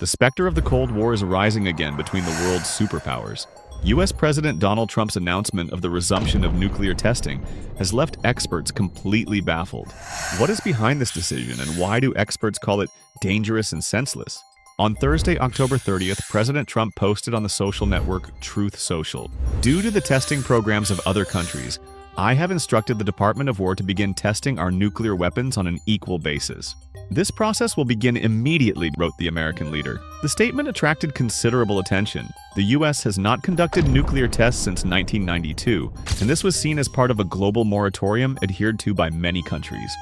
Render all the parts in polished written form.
The specter of the Cold War is rising again between the world's superpowers. U.S. President Donald Trump's announcement of the resumption of nuclear testing has left experts completely baffled. What is behind this decision, and why do experts call it dangerous and senseless? On Thursday, October 30th, President Trump posted on the social network Truth Social. Due to the testing programs of other countries, I have instructed the Department of War to begin testing our nuclear weapons on an equal basis. This process will begin immediately, wrote the American leader. The statement attracted considerable attention. The U.S. has not conducted nuclear tests since 1992, and this was seen as part of a global moratorium adhered to by many countries.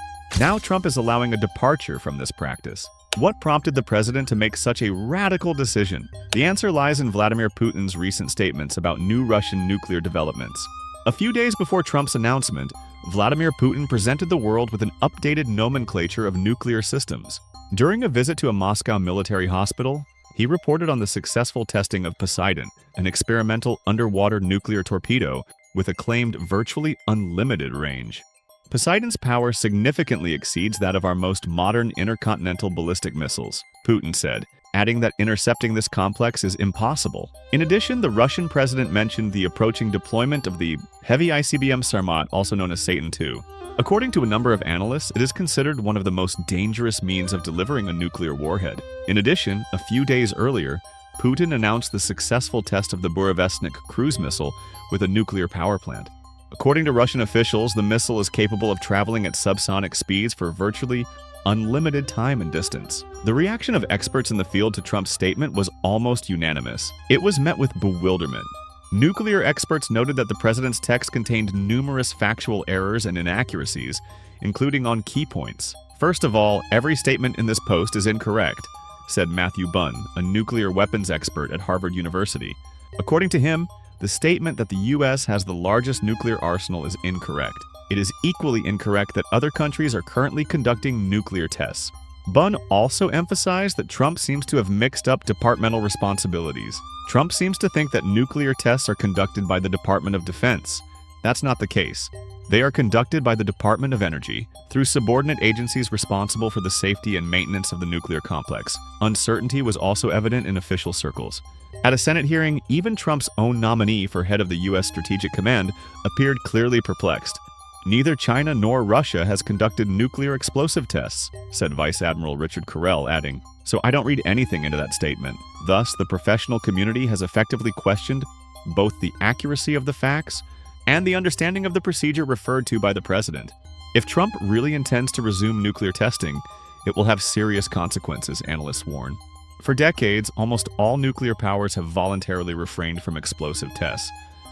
Now Trump is allowing a departure from this practice. What prompted the president to make such a radical decision? The answer lies in Vladimir Putin's recent statements about new Russian nuclear developments. A few days before Trump's announcement, Vladimir Putin presented the world with an updated nomenclature of nuclear systems. During a visit to a Moscow military hospital, he reported on the successful testing of Poseidon, an experimental underwater nuclear torpedo with a claimed virtually unlimited range. Poseidon's power significantly exceeds that of our most modern intercontinental ballistic missiles, Putin said, adding that intercepting this complex is impossible. In addition, the Russian president mentioned the approaching deployment of the heavy ICBM Sarmat, also known as Satan II. According to a number of analysts, it is considered one of the most dangerous means of delivering a nuclear warhead. In addition, a few days earlier, Putin announced the successful test of the Burevestnik cruise missile with a nuclear power plant. According to Russian officials, the missile is capable of traveling at subsonic speeds for virtually unlimited time and distance. The reaction of experts in the field to Trump's statement was almost unanimous. It was met with bewilderment. Nuclear experts noted that the president's text contained numerous factual errors and inaccuracies, including on key points. First of all, every statement in this post is incorrect, said Matthew Bunn, a nuclear weapons expert at Harvard University. According to him, the statement that the U.S. has the largest nuclear arsenal is incorrect. It is equally incorrect that other countries are currently conducting nuclear tests. Bunn also emphasized that Trump seems to have mixed up departmental responsibilities. Trump seems to think that nuclear tests are conducted by the Department of Defense. That's not the case. They are conducted by the Department of Energy, through subordinate agencies responsible for the safety and maintenance of the nuclear complex. Uncertainty was also evident in official circles. At a Senate hearing, even Trump's own nominee for head of the U.S. Strategic Command appeared clearly perplexed. Neither China nor Russia has conducted nuclear explosive tests, said Vice Admiral Richard Correll, adding, "So I don't read anything into that statement." Thus, the professional community has effectively questioned both the accuracy of the facts and the understanding of the procedure referred to by the president. If Trump really intends to resume nuclear testing, it will have serious consequences, analysts warn. For decades, almost all nuclear powers have voluntarily refrained from explosive tests,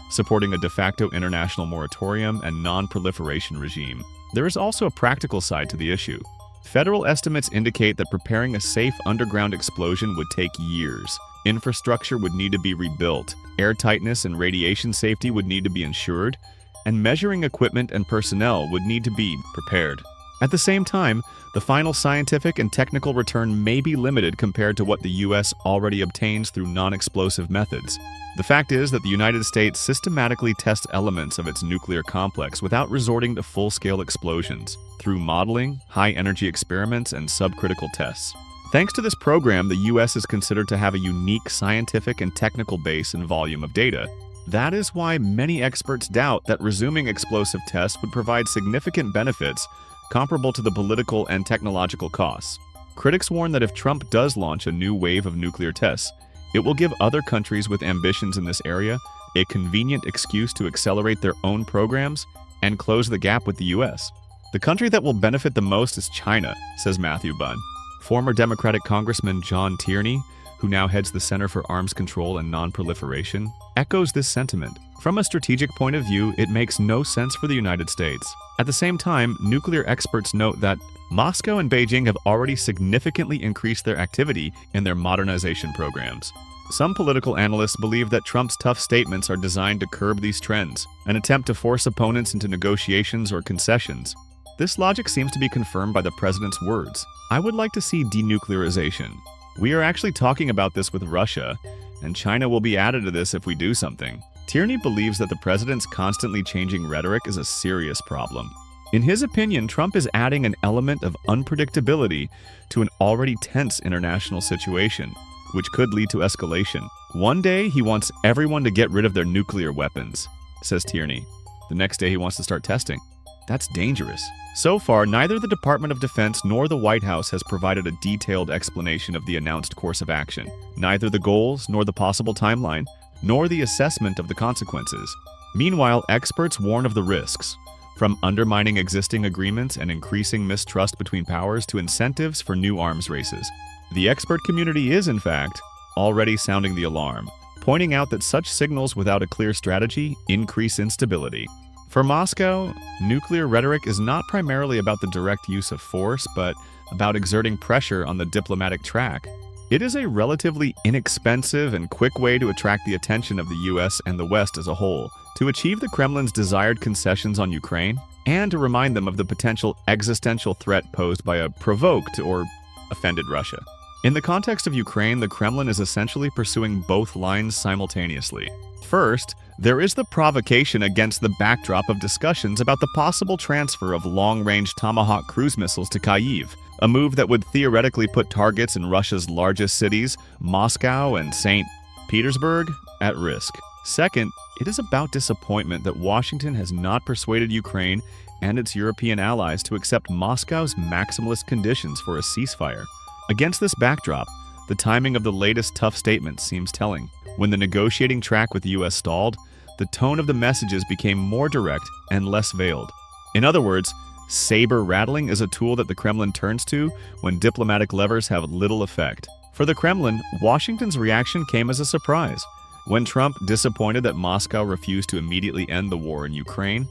supporting a de facto international moratorium and non-proliferation regime. There is also a practical side to the issue. Federal estimates indicate that preparing a safe underground explosion would take years. Infrastructure would need to be rebuilt, airtightness and radiation safety would need to be ensured, and measuring equipment and personnel would need to be prepared. At the same time, the final scientific and technical return may be limited compared to what the U.S. already obtains through non-explosive methods. The fact is that the United States systematically tests elements of its nuclear complex without resorting to full-scale explosions, through modeling, high-energy experiments, and subcritical tests. Thanks to this program, the U.S. is considered to have a unique scientific and technical base and volume of data. That is why many experts doubt that resuming explosive tests would provide significant benefits comparable to the political and technological costs. Critics warn that if Trump does launch a new wave of nuclear tests, it will give other countries with ambitions in this area a convenient excuse to accelerate their own programs and close the gap with the U.S. The country that will benefit the most is China, says Matthew Bunn. Former Democratic Congressman John Tierney, who now heads the Center for Arms Control and Non-Proliferation, echoes this sentiment. From a strategic point of view, it makes no sense for the United States. At the same time, nuclear experts note that Moscow and Beijing have already significantly increased their activity in their modernization programs. Some political analysts believe that Trump's tough statements are designed to curb these trends, an attempt to force opponents into negotiations or concessions. This logic seems to be confirmed by the president's words. "I would like to see denuclearization. We are actually talking about this with Russia, and China will be added to this if we do something." Tierney believes that the president's constantly changing rhetoric is a serious problem. In his opinion, Trump is adding an element of unpredictability to an already tense international situation. which could lead to escalation. One day, he wants everyone to get rid of their nuclear weapons, says Tierney. The next day, he wants to start testing. That's dangerous. So far, neither the Department of Defense nor the White House has provided a detailed explanation of the announced course of action. Neither the goals, nor the possible timeline, nor the assessment of the consequences. Meanwhile, experts warn of the risks, from undermining existing agreements and increasing mistrust between powers to incentives for new arms races. The expert community is, in fact, already sounding the alarm, pointing out that such signals without a clear strategy increase instability. For Moscow, nuclear rhetoric is not primarily about the direct use of force, but about exerting pressure on the diplomatic track. It is a relatively inexpensive and quick way to attract the attention of the US and the West as a whole, to achieve the Kremlin's desired concessions on Ukraine, and to remind them of the potential existential threat posed by a provoked or offended Russia. In the context of Ukraine, the Kremlin is essentially pursuing both lines simultaneously. First, there is the provocation against the backdrop of discussions about the possible transfer of long-range Tomahawk cruise missiles to Kyiv, a move that would theoretically put targets in Russia's largest cities, Moscow and St. Petersburg, at risk. Second, it is about disappointment that Washington has not persuaded Ukraine and its European allies to accept Moscow's maximalist conditions for a ceasefire. Against this backdrop, the timing of the latest tough statements seems telling. When the negotiating track with the US stalled, the tone of the messages became more direct and less veiled. In other words, saber rattling is a tool that the Kremlin turns to when diplomatic levers have little effect. For the Kremlin, Washington's reaction came as a surprise. When Trump, disappointed that Moscow refused to immediately end the war in Ukraine,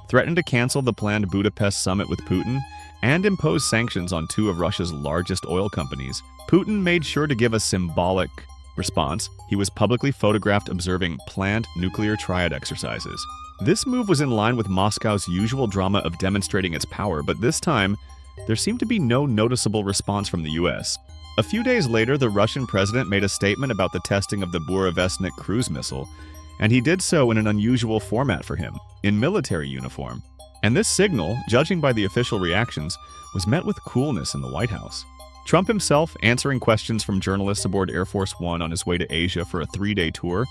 threatened to cancel the planned Budapest summit with Putin, and impose sanctions on two of Russia's largest oil companies, Putin made sure to give a symbolic response. He was publicly photographed observing planned nuclear triad exercises. This move was in line with Moscow's usual drama of demonstrating its power, but this time, there seemed to be no noticeable response from the US. A few days later, the Russian president made a statement about the testing of the Burevestnik cruise missile, and he did so in an unusual format for him, in military uniform. And this signal, judging by the official reactions, was met with coolness in the White House. Trump himself, answering questions from journalists aboard Air Force One on his way to Asia for a 3-day tour,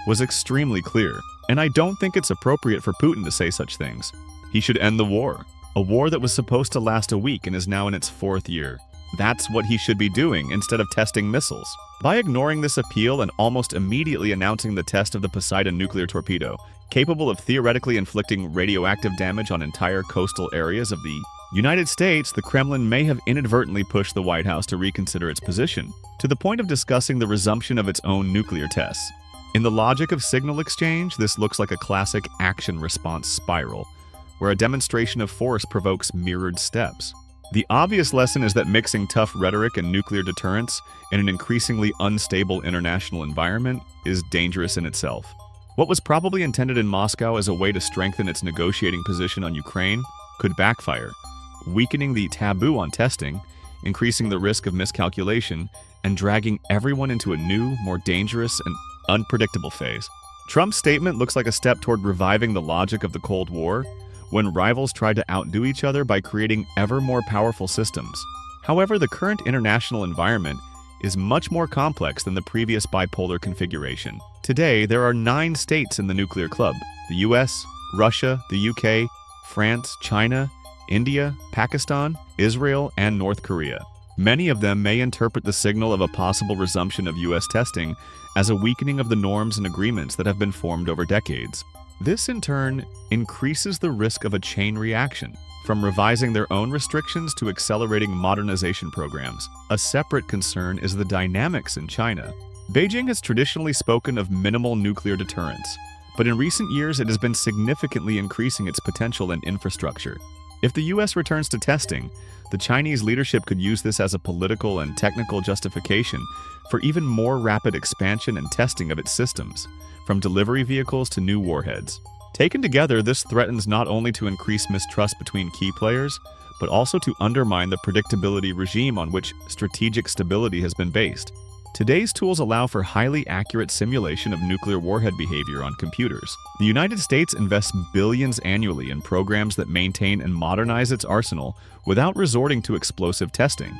was extremely clear, and I don't think it's appropriate for Putin to say such things. He should end the war, a war that was supposed to last a week and is now in its 4th year. That's what he should be doing instead of testing missiles. By ignoring this appeal and almost immediately announcing the test of the Poseidon nuclear torpedo, capable of theoretically inflicting radioactive damage on entire coastal areas of the United States, the Kremlin may have inadvertently pushed the White House to reconsider its position, to the point of discussing the resumption of its own nuclear tests. In the logic of signal exchange, this looks like a classic action-response spiral, where a demonstration of force provokes mirrored steps. The obvious lesson is that mixing tough rhetoric and nuclear deterrence in an increasingly unstable international environment is dangerous in itself. What was probably intended in Moscow as a way to strengthen its negotiating position on Ukraine could backfire, weakening the taboo on testing, increasing the risk of miscalculation, and dragging everyone into a new, more dangerous and unpredictable phase. Trump's statement looks like a step toward reviving the logic of the Cold War, when rivals tried to outdo each other by creating ever more powerful systems. However, the current international environment is much more complex than the previous bipolar configuration. Today, there are 9 states in the nuclear club: the US, Russia, the UK, France, China, India, Pakistan, Israel, and North Korea. Many of them may interpret the signal of a possible resumption of US testing as a weakening of the norms and agreements that have been formed over decades. This, in turn, increases the risk of a chain reaction, from revising their own restrictions to accelerating modernization programs. A separate concern is the dynamics in China. Beijing has traditionally spoken of minimal nuclear deterrence, but in recent years it has been significantly increasing its potential and infrastructure. If the US returns to testing, the Chinese leadership could use this as a political and technical justification for even more rapid expansion and testing of its systems, from delivery vehicles to new warheads. Taken together, this threatens not only to increase mistrust between key players, but also to undermine the predictability regime on which strategic stability has been based. Today's tools allow for highly accurate simulation of nuclear warhead behavior on computers. The United States invests billions annually in programs that maintain and modernize its arsenal without resorting to explosive testing.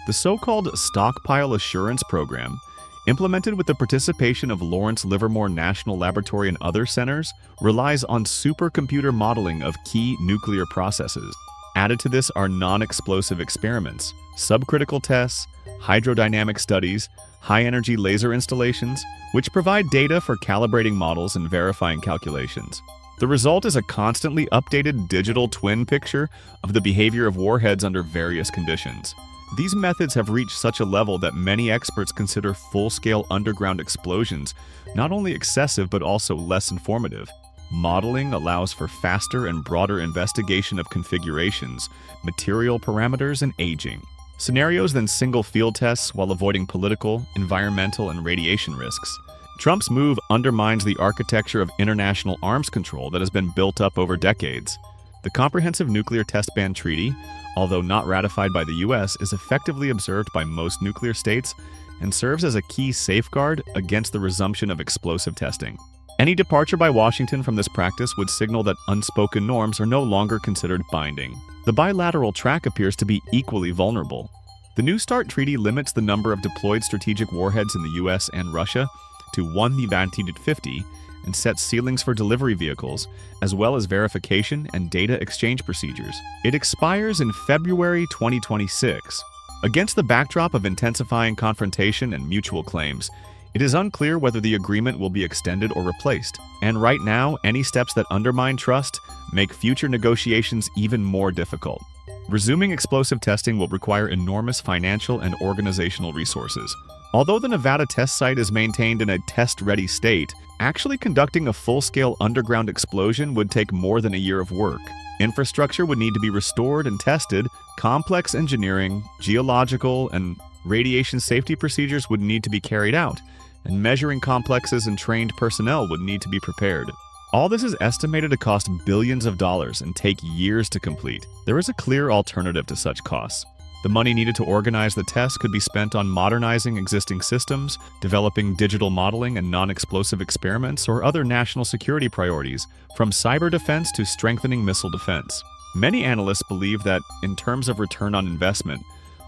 The so-called Stockpile Assurance Program implemented with the participation of Lawrence Livermore National Laboratory and other centers, relies on supercomputer modeling of key nuclear processes. Added to this are non-explosive experiments, subcritical tests, hydrodynamic studies, high-energy laser installations, which provide data for calibrating models and verifying calculations. The result is a constantly updated digital twin picture of the behavior of warheads under various conditions. These methods have reached such a level that many experts consider full-scale underground explosions not only excessive but also less informative. Modeling allows for faster and broader investigation of configurations, material parameters, and aging scenarios than single field tests while avoiding political, environmental, and radiation risks. Trump's move undermines the architecture of international arms control that has been built up over decades. The Comprehensive Nuclear Test Ban Treaty, although not ratified by the U.S., is effectively observed by most nuclear states and serves as a key safeguard against the resumption of explosive testing. Any departure by Washington from this practice would signal that unspoken norms are no longer considered binding. The bilateral track appears to be equally vulnerable. The New START Treaty limits the number of deployed strategic warheads in the U.S. and Russia to 1 the 50 and sets ceilings for delivery vehicles, as well as verification and data exchange procedures. It expires in February 2026. Against the backdrop of intensifying confrontation and mutual claims, it is unclear whether the agreement will be extended or replaced, and right now, any steps that undermine trust make future negotiations even more difficult. Resuming explosive testing will require enormous financial and organizational resources. Although the Nevada test site is maintained in a test-ready state, actually conducting a full-scale underground explosion would take more than a year of work. Infrastructure would need to be restored and tested, complex engineering, geological, and radiation safety procedures would need to be carried out, and measuring complexes and trained personnel would need to be prepared. All this is estimated to cost billions of dollars and take years to complete. There is a clear alternative to such costs. The money needed to organize the test could be spent on modernizing existing systems, developing digital modeling and non-explosive experiments, or other national security priorities, from cyber defense to strengthening missile defense. Many analysts believe that, in terms of return on investment,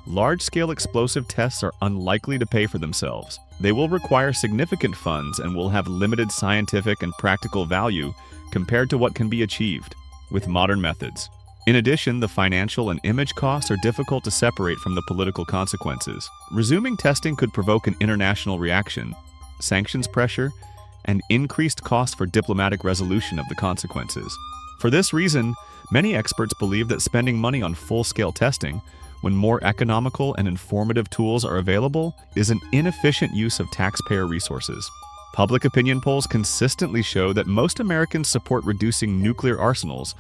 large-scale explosive tests are unlikely to pay for themselves. They will require significant funds and will have limited scientific and practical value compared to what can be achieved with modern methods. In addition, the financial and image costs are difficult to separate from the political consequences. Resuming testing could provoke an international reaction, sanctions pressure, and increased costs for diplomatic resolution of the consequences. For this reason, many experts believe that spending money on full-scale testing, when more economical and informative tools are available, is an inefficient use of taxpayer resources. Public opinion polls consistently show that most Americans support reducing nuclear arsenals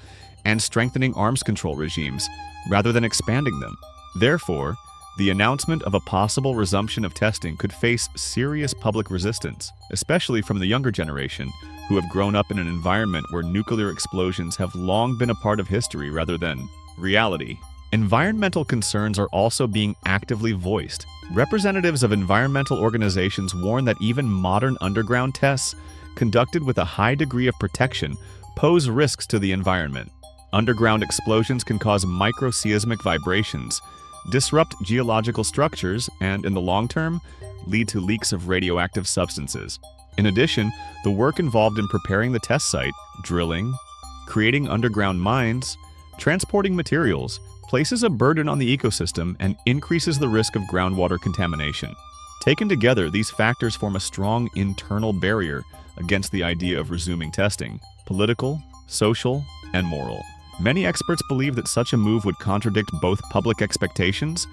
and strengthening arms control regimes, rather than expanding them. Therefore, the announcement of a possible resumption of testing could face serious public resistance, especially from the younger generation, who have grown up in an environment where nuclear explosions have long been a part of history rather than reality. Environmental concerns are also being actively voiced. Representatives of environmental organizations warn that even modern underground tests, conducted with a high degree of protection, pose risks to the environment. Underground explosions can cause microseismic vibrations, disrupt geological structures, and, in the long term, lead to leaks of radioactive substances. In addition, the work involved in preparing the test site, drilling, creating underground mines, transporting materials, places a burden on the ecosystem and increases the risk of groundwater contamination. Taken together, these factors form a strong internal barrier against the idea of resuming testing, political, social, and moral. Many experts believe that such a move would contradict both public expectations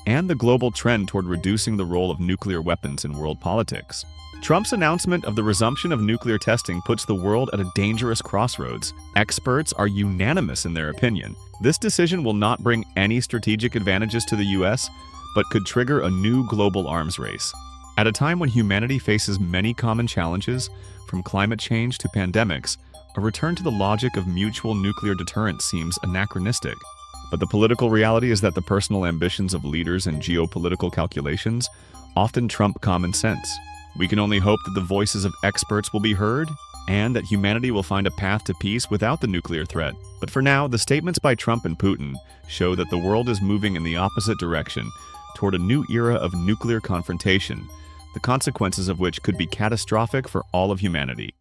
and the global trend toward reducing the role of nuclear weapons in world politics. Trump's announcement of the resumption of nuclear testing puts the world at a dangerous crossroads. Experts are unanimous in their opinion. This decision will not bring any strategic advantages to the U.S., but could trigger a new global arms race. At a time when humanity faces many common challenges, from climate change to pandemics, a return to the logic of mutual nuclear deterrence seems anachronistic. But the political reality is that the personal ambitions of leaders and geopolitical calculations often trump common sense. We can only hope that the voices of experts will be heard and that humanity will find a path to peace without the nuclear threat. But for now, the statements by Trump and Putin show that the world is moving in the opposite direction, toward a new era of nuclear confrontation the consequences of which could be catastrophic for all of humanity.